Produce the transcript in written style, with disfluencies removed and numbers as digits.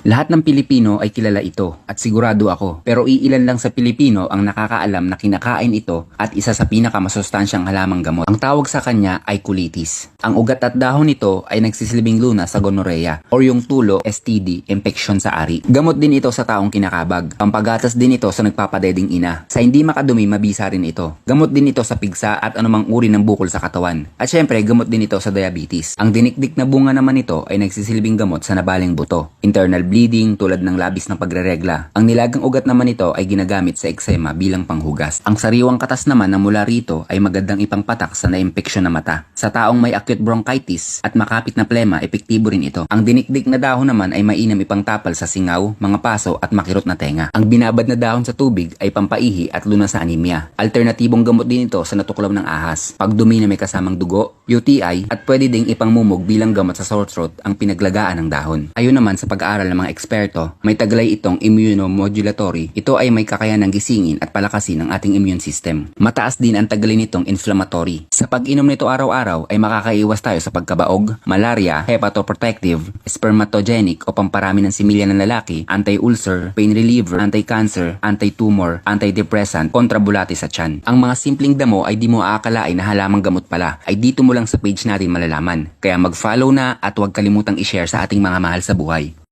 Lahat ng Pilipino ay kilala ito at sigurado ako, pero iilan lang sa Pilipino ang nakakaalam na kinakain ito at isa sa pinakamasustansyang halamang gamot. Ang tawag sa kanya ay kulitis. Ang ugat at dahon nito ay nagsisilbing lunas sa gonorrhea or yung tulo STD, infection sa ari. Gamot din ito sa taong kinakabag. Pampagatas din ito sa nagpapadeding ina. Sa hindi makadumi, mabisa rin ito. Gamot din ito sa pigsa at anumang uri ng bukol sa katawan. At syempre, gamot din ito sa diabetes. Ang dinikdik na bunga naman nito ay nagsisilbing gamot sa nabaling buto, internal bleeding tulad ng labis ng pagreregla. Ang nilagang ugat naman nito ay ginagamit sa eksema bilang panghugas. Ang sariwang katas naman na mula rito ay magandang ipangpatak sa naimpeksyon na mata. Sa taong may acute bronchitis at makapit na plema, epektibo rin ito. Ang dinikdik na dahon naman ay mainam ipangtapal sa singaw, mga paso at makirot na tenga. Ang binabad na dahon sa tubig ay pampaihi at lunas sa anemia. Alternatibong gamot din ito sa natuklaw ng ahas, pagdumi na may kasamang dugo, UTI at pwede ding ipangmumog bilang gamot sa sore throat ang pinaglagaan ng dahon. Ayon naman sa pag-aaral ng mga eksperto, may taglay itong immunomodulatory. Ito ay may kakayanang gisingin at palakasin ang ating immune system. Mataas din ang taglay nitong inflammatory. Sa pag-inom nito araw-araw ay makakaiwas tayo sa pagkabaog, malaria, hepatoprotective, spermatogenic o pamparami ng similya ng lalaki, anti-ulcer, pain reliever, anti-cancer, anti-tumor, antidepressant, kontrabulati sa tiyan. Ang mga simpleng damo ay di mo aakalain na halamang gamot pala, ay dito mo lang sa page natin malalaman. Kaya mag-follow na at huwag kalimutang i-share sa ating mga mahal sa buhay.